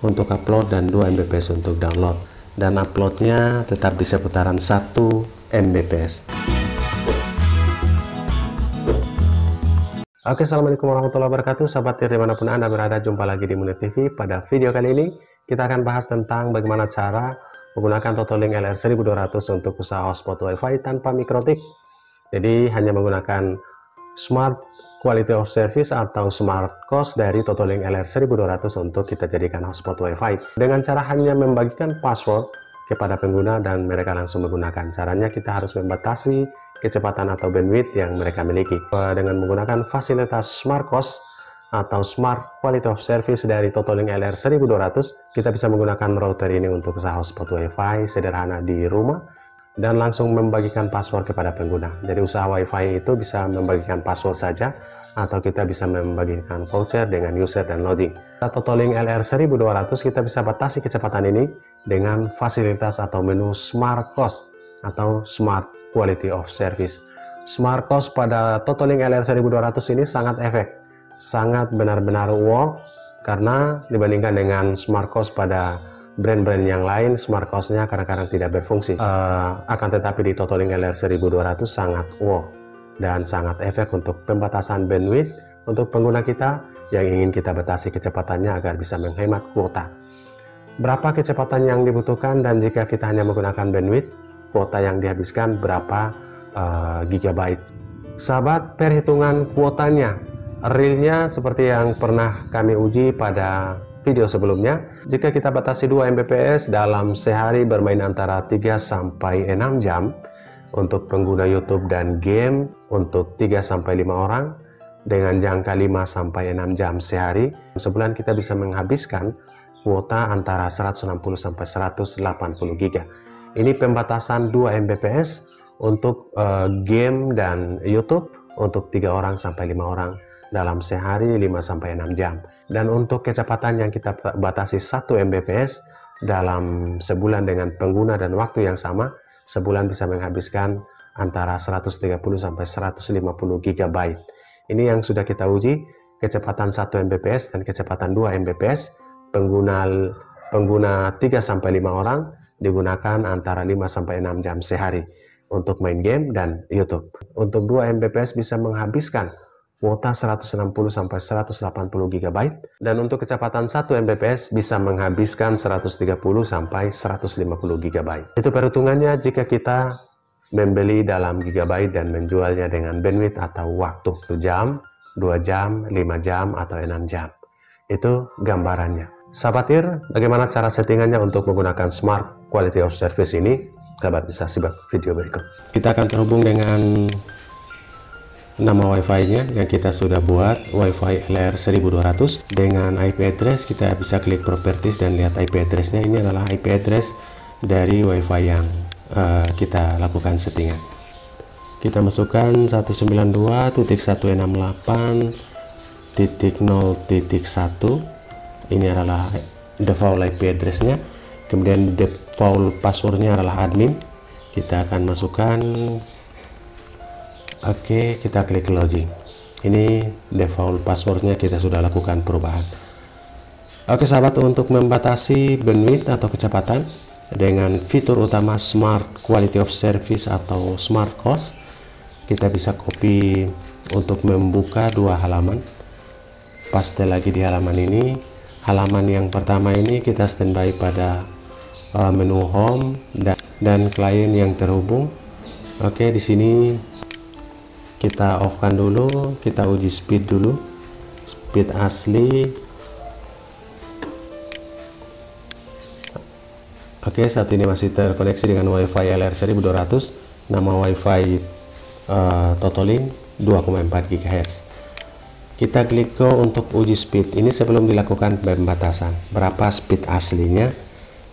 untuk upload dan 2 Mbps untuk download, dan uploadnya tetap di seputaran 1 Mbps. Oke, assalamualaikum warahmatullahi wabarakatuh, sahabat tir dimanapun Anda berada. Jumpa lagi di Munir TV. Pada video kali ini kita akan bahas tentang bagaimana cara menggunakan Totolink LR1200 untuk usaha hotspot WiFi tanpa mikrotik. Jadi hanya menggunakan Smart Quality of Service atau Smart Cost dari Totolink LR1200 untuk kita jadikan hotspot WiFi dengan cara hanya membagikan password kepada pengguna dan mereka langsung menggunakan. Caranya kita harus membatasi kecepatan atau bandwidth yang mereka miliki. Dengan menggunakan fasilitas Smart Cost atau Smart Quality of Service dari Totolink LR1200, kita bisa menggunakan router ini untuk usaha hotspot WiFi sederhana di rumah dan langsung membagikan password kepada pengguna. Jadi usaha WiFi itu bisa membagikan password saja, atau kita bisa membagikan voucher dengan user dan login. Totolink LR1200 kita bisa batasi kecepatan ini dengan fasilitas atau menu Smart Cost atau Smart Quality of Service. Smart Cost pada Totolink LR1200 ini sangat sangat benar-benar wow, karena dibandingkan dengan Smart Cost pada brand-brand yang lain, Smart Cost-nya kadang-kadang tidak berfungsi. Akan tetapi di Totolink LR1200 sangat wow dan sangat efek untuk pembatasan bandwidth untuk pengguna kita yang ingin kita batasi kecepatannya agar bisa menghemat kuota. Berapa kecepatan yang dibutuhkan, dan jika kita hanya menggunakan bandwidth, kuota yang dihabiskan berapa gigabyte. Sahabat, perhitungan kuotanya realnya seperti yang pernah kami uji pada video sebelumnya. Jika kita batasi 2 Mbps dalam sehari bermain antara 3 sampai 6 jam untuk pengguna YouTube dan game untuk 3 sampai 5 orang dengan jangka 5 sampai 6 jam sehari, sebulan kita bisa menghabiskan kuota antara 160 sampai 180 GB. Ini pembatasan 2 Mbps untuk game dan YouTube untuk 3 orang sampai 5 orang dalam sehari 5 sampai 6 jam. Dan untuk kecepatan yang kita batasi 1 Mbps dalam sebulan dengan pengguna dan waktu yang sama, sebulan bisa menghabiskan antara 130 sampai 150 GB. Ini yang sudah kita uji, kecepatan 1 Mbps dan kecepatan 2 Mbps pengguna 3 sampai 5 orang digunakan antara 5 sampai 6 jam sehari untuk main game dan YouTube. Untuk 2 Mbps bisa menghabiskan kuota 160 sampai 180 GB, dan untuk kecepatan 1 Mbps bisa menghabiskan 130 sampai 150 GB. Itu perhitungannya jika kita membeli dalam gigabyte dan menjualnya dengan bandwidth atau waktu 1 jam, 2 jam, 5 jam, atau 6 jam. Itu gambarannya. Sahabat tir, bagaimana cara settingannya untuk menggunakan Smart Quality of Service ini? Sahabat bisa simak video berikut. Kita akan terhubung dengan nama Wi-Fi-nya yang kita sudah buat, Wi-Fi LR1200. Dengan IP address kita bisa klik properties dan lihat IP address-nya. Ini adalah IP address dari Wi-Fi yang kita lakukan settingan. Kita masukkan 192.168.0.1. Ini adalah default IP address-nya. Kemudian default password-nya adalah admin. Kita akan masukkan. Oke, kita klik login. Ini default password-nya, kita sudah lakukan perubahan. Oke sahabat, untuk membatasi bandwidth atau kecepatan dengan fitur utama Smart Quality of Service atau Smart Cost, kita bisa copy untuk membuka 2 halaman. Paste lagi di halaman ini. Halaman yang pertama ini kita standby pada menu home dan klien yang terhubung. Oke, di sini kita off-kan dulu, kita uji speed dulu, speed asli. Oke, saat ini masih terkoneksi dengan WiFi LR1200, nama WiFi Totolink 2,4 GHz. Kita klik go untuk uji speed. Ini sebelum dilakukan pembatasan, berapa speed aslinya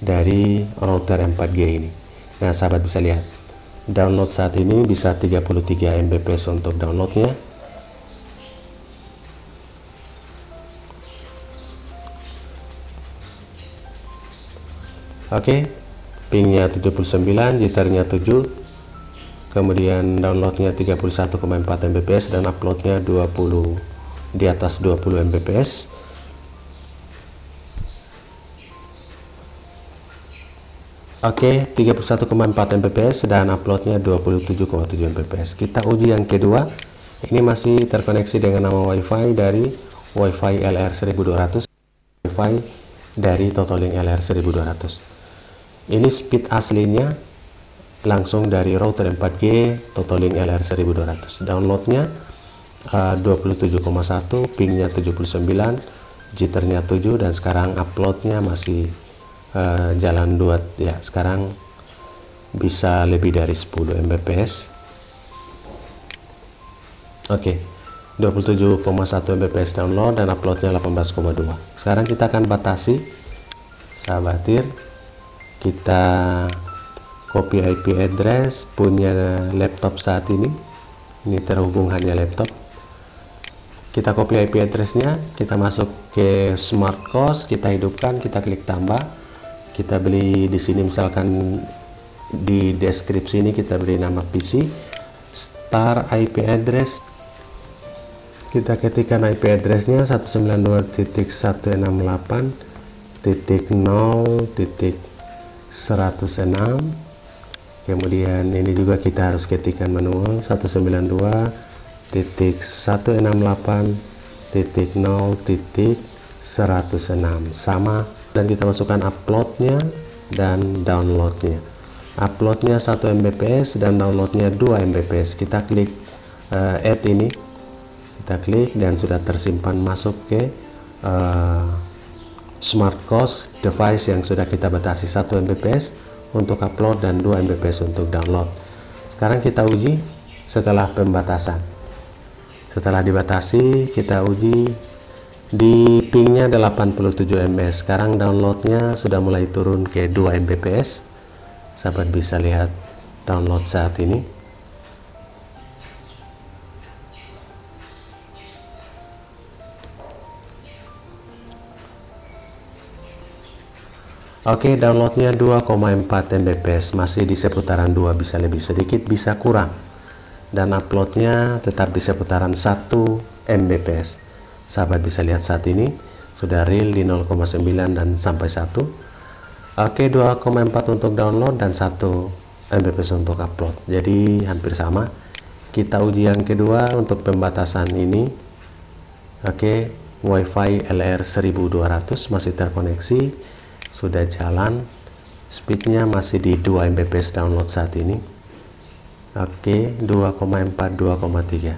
dari router 4G ini. Nah sahabat bisa lihat, download saat ini bisa 33 Mbps untuk downloadnya. Oke, pingnya 79, jitternya 7, kemudian downloadnya 31,4 Mbps dan uploadnya 20 di atas 20 Mbps. Oke, 31,4 Mbps dan uploadnya 27,7 Mbps. Kita uji yang kedua. Ini masih terkoneksi dengan nama WiFi dari WiFi LR1200, WiFi dari Totalink LR1200. Ini speed aslinya langsung dari router 4G Totalink LR1200. Downloadnya 27,1, pingnya 79, jitternya 7, dan sekarang uploadnya masih jalan 2 ya. Sekarang bisa lebih dari 10 Mbps. Oke, 27,1 Mbps download dan uploadnya 18,2. Sekarang kita akan batasi, sahabatir. Kita copy IP address punya laptop saat ini. Ini terhubung hanya laptop. Kita copy IP addressnya, kita masuk ke smart cost, kita hidupkan, kita klik tambah. Kita beli di sini, misalkan di deskripsi ini kita beri nama PC, start IP address. Kita ketikkan IP addressnya 192.168.0.106. Kemudian ini juga kita harus ketikkan manual 192.168.0.106 sama, dan kita masukkan uploadnya dan downloadnya. Uploadnya 1 Mbps dan downloadnya 2 Mbps. Kita klik add ini, kita klik dan sudah tersimpan masuk ke smart cost device yang sudah kita batasi 1 Mbps untuk upload dan 2 Mbps untuk download. Sekarang kita uji setelah pembatasan. Setelah dibatasi, kita uji di pingnya 87 Mbps. Sekarang downloadnya sudah mulai turun ke 2 Mbps. Sahabat bisa lihat download saat ini. Oke, downloadnya 2,4 Mbps, masih di seputaran 2, bisa lebih sedikit, bisa kurang. Dan uploadnya tetap di seputaran 1 Mbps. Sahabat bisa lihat saat ini sudah real di 0,9 dan sampai 1. Oke, 2,4 untuk download dan 1 Mbps untuk upload. Jadi hampir sama. Kita uji yang kedua untuk pembatasan ini. Oke, WiFi LR1200 masih terkoneksi, sudah jalan. Speednya masih di 2 Mbps download saat ini. Oke, 2,4, 2,3.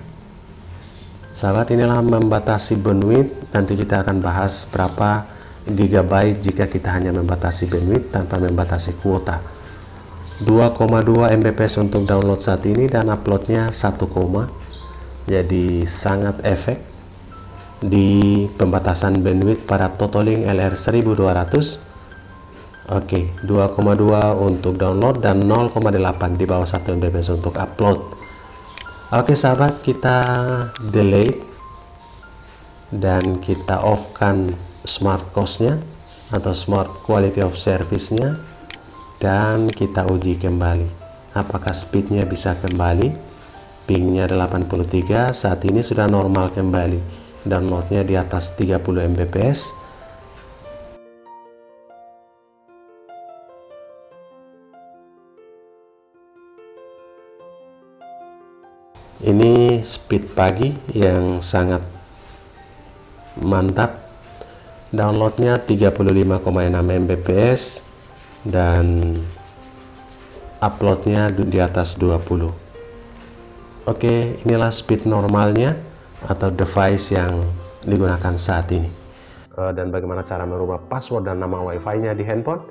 Sahabat, inilah membatasi bandwidth. Nanti kita akan bahas berapa gigabyte jika kita hanya membatasi bandwidth tanpa membatasi kuota. 2,2 Mbps untuk download saat ini dan uploadnya 1, jadi sangat efek di pembatasan bandwidth pada Totalink LR1200. Oke, 2,2 untuk download dan 0,8 di bawah 1 Mbps untuk upload. Oke sahabat, kita delete dan kita off kan smart cost-nya atau smart quality of service-nya, dan kita uji kembali apakah speednya bisa kembali. Pingnya 83, saat ini sudah normal kembali, downloadnya di atas 30 Mbps. Ini speed pagi yang sangat mantap. Downloadnya 35,6 Mbps dan uploadnya di atas 20. Oke, inilah speed normalnya atau device yang digunakan saat ini. Dan bagaimana cara merubah password dan nama WiFi-nya di handphone?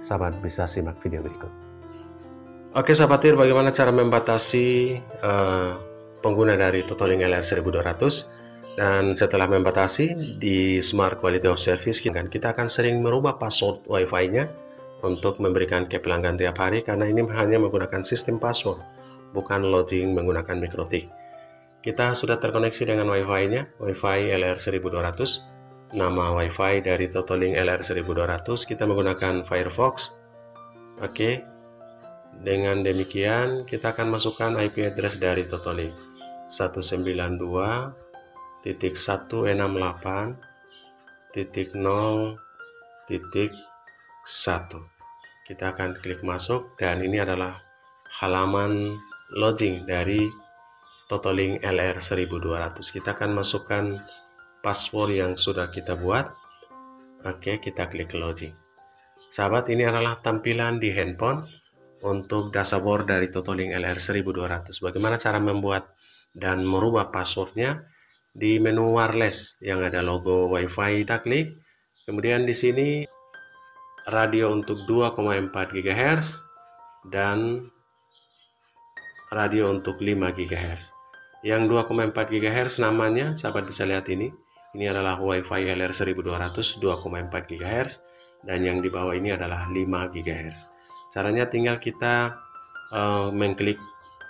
Sahabat bisa simak video berikut. Oke sahabatir, bagaimana cara membatasi pengguna dari Totalink LR1200. Dan setelah membatasi di Smart Quality of Service, kita akan sering merubah password WiFi-nya untuk memberikan ke pelanggan tiap hari, karena ini hanya menggunakan sistem password, bukan loading menggunakan MikroTik. Kita sudah terkoneksi dengan WiFi-nya, WiFi LR1200. Nama WiFi dari Totalink LR1200 kita menggunakan Firefox. Oke, dengan demikian kita akan masukkan IP address dari Totalink 192.168.0.1. Kita akan klik masuk, dan ini adalah halaman login dari Totolink LR 1200. Kita akan masukkan password yang sudah kita buat. Oke, kita klik login. Sahabat, ini adalah tampilan di handphone untuk dashboard dari Totolink LR 1200. Bagaimana cara membuat dan merubah passwordnya? Di menu wireless yang ada logo WiFi, kita klik. Kemudian di sini radio untuk 2,4 GHz dan radio untuk 5 GHz. Yang 2,4 GHz namanya, sahabat bisa lihat ini. Ini adalah WiFi LR 1200 2,4 GHz, dan yang di bawah ini adalah 5 GHz. Caranya tinggal kita mengklik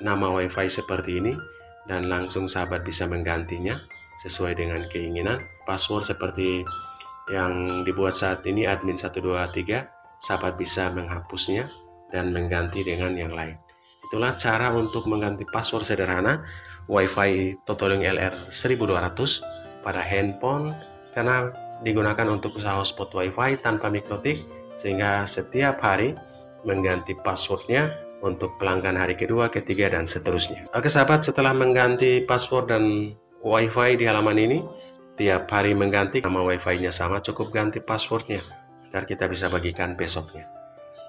nama WiFi seperti ini, dan langsung sahabat bisa menggantinya sesuai dengan keinginan. Password seperti yang dibuat saat ini admin 123, sahabat bisa menghapusnya dan mengganti dengan yang lain. Itulah cara untuk mengganti password sederhana WiFi Totolink LR 1200 pada handphone, karena digunakan untuk usaha hotspot WiFi tanpa mikrotik, sehingga setiap hari mengganti passwordnya untuk pelanggan hari kedua, ketiga, dan seterusnya. Oke sahabat, setelah mengganti password dan WiFi di halaman ini, tiap hari mengganti, nama WiFi-nya sama, cukup ganti passwordnya agar kita bisa bagikan besoknya.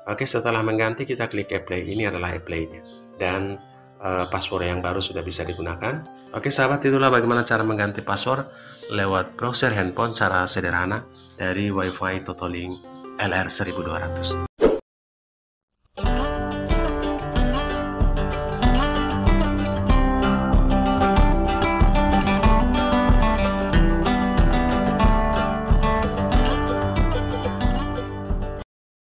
Oke, setelah mengganti kita klik apply. Ini adalah apply-nya, dan password yang baru sudah bisa digunakan. Oke sahabat, itulah bagaimana cara mengganti password lewat browser handphone, cara sederhana dari WiFi Totolink LR 1200.